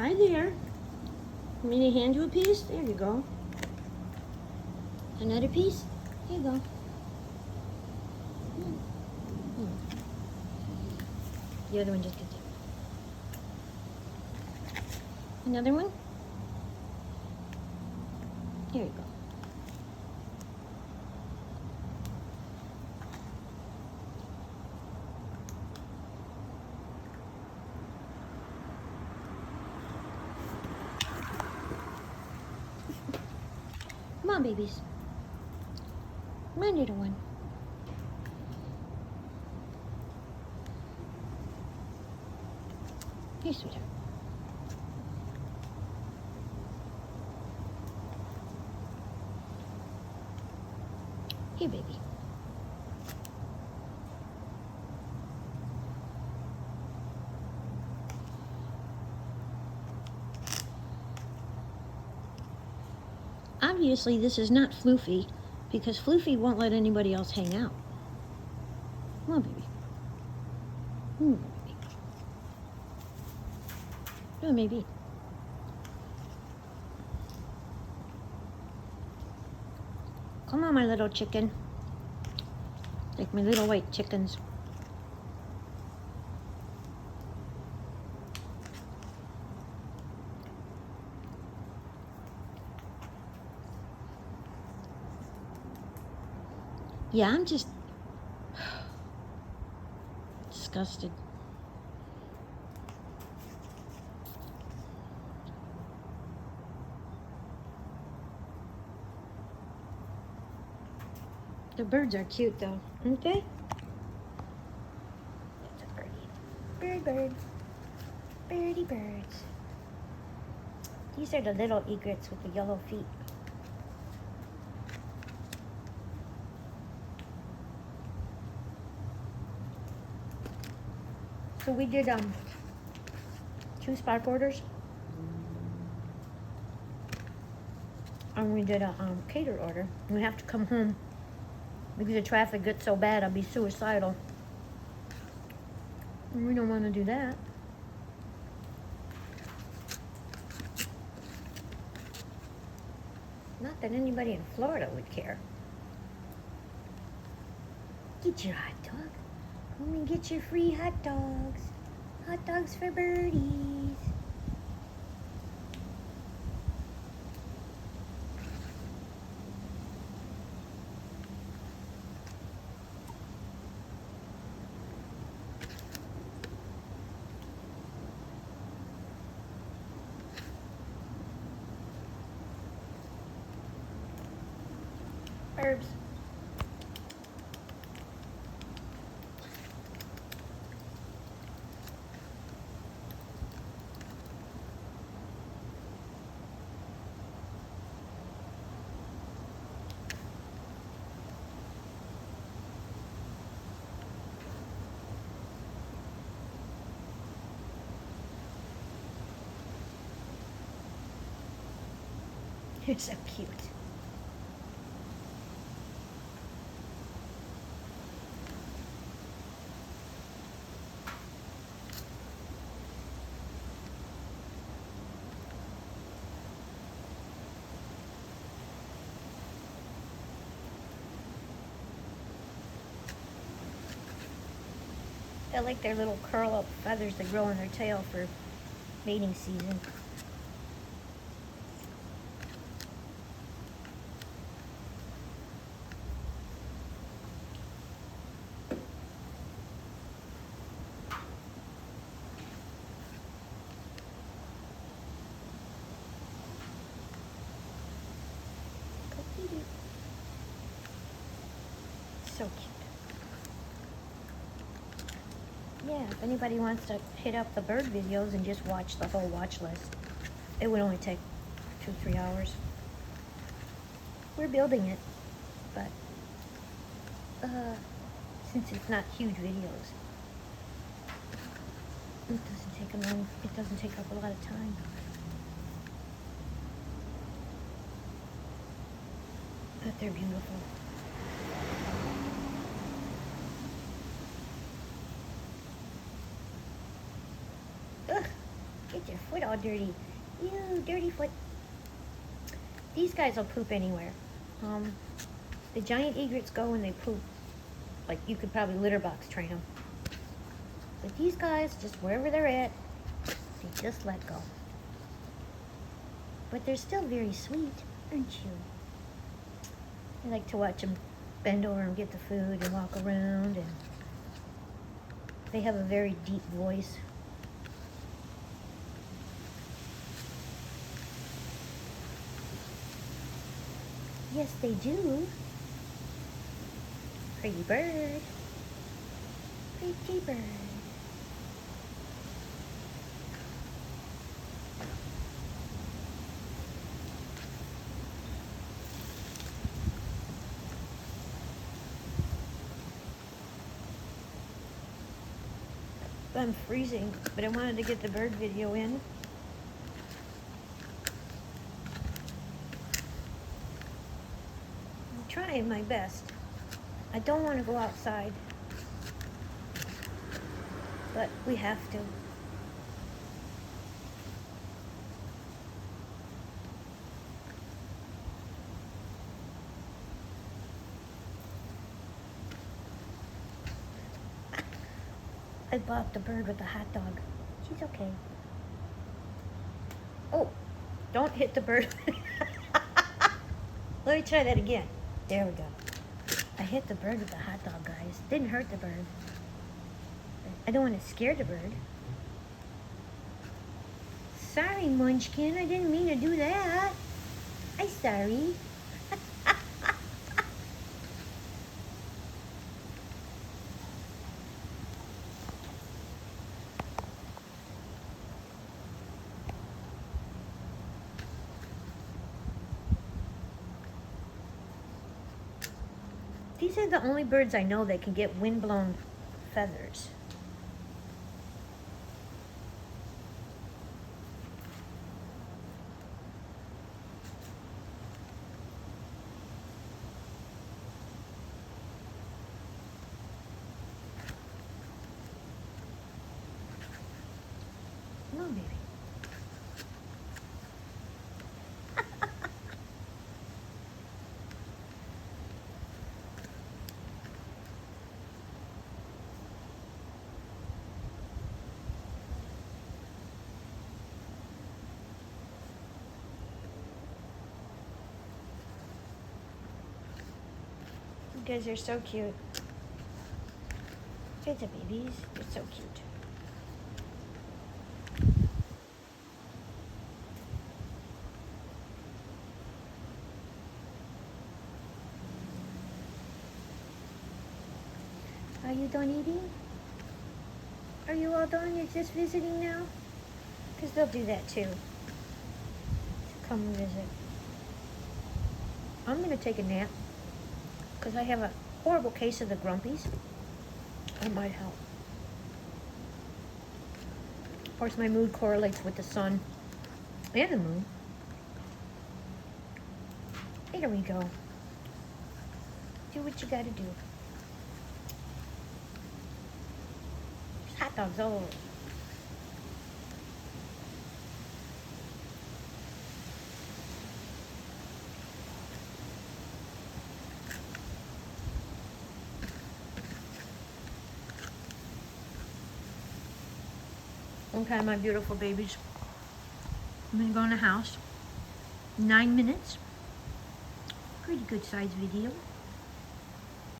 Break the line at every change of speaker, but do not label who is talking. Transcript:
Hi there. Want me to hand you a piece? There you go. Another piece? Here you go. The other one just gets it. Another one? Here you go. Come on, babies. Come on, little one. Here, sweetheart. Here, baby. Obviously, this is not Floofy, because Floofy won't let anybody else hang out. Come on, baby. Come on, baby. Come on, baby. Come on, my little chicken. Like my little white chickens. Yeah, I'm just disgusted. The birds are cute though, aren't they? That's a birdie. Birds. Birdie birds. These are the little egrets with the yellow feet. So we did 2 spot orders, and we did a catered order. We have to come home because the traffic gets so bad I'll be suicidal. And we don't want to do that. Not that anybody in Florida would care. Get your hot dog. Come and get your free hot dogs. Hot dogs for birdies. Herbs. You're so cute. I like their little curl up feathers that grow on their tail for mating season. So cute. Yeah, if anybody wants to hit up the bird videos and just watch the whole watch list, it would only take 2-3 hours. We're building it, but since it's not huge videos, it doesn't take up a lot of time. But they're beautiful. Ugh, get your foot all dirty. Ew, dirty foot. These guys will poop anywhere. The giant egrets go and they poop. Like, you could probably litter box train them. But these guys, just wherever they're at, they just let go. But they're still very sweet, aren't you? I like to watch them bend over and get the food and walk around, and they have a very deep voice. Yes, they do. Pretty bird. Pretty bird. I'm freezing, but I wanted to get the bird video in. I'm trying my best. I don't want to go outside, but we have to. I bought the bird with the hot dog. She's okay. Oh, don't hit the bird. Let me try that again. There we go. I hit the bird with the hot dog, guys. Didn't hurt the bird. I don't want to scare the bird. Sorry, Munchkin. I didn't mean to do that. I'm sorry. These are the only birds I know that can get wind-blown feathers. Come on, baby. You guys are so cute. It's a babies. They're so cute. Are you done eating? Are you all done? You're just visiting now? Because they'll do that too. To come visit. I'm going to take a nap. Because I have a horrible case of the grumpies. It might help. Of course, my mood correlates with the sun and the moon. There we go. Do what you gotta do. There's hot dogs all over. Okay, my beautiful babies. I'm gonna go in the house. 9 minutes. Pretty good size video.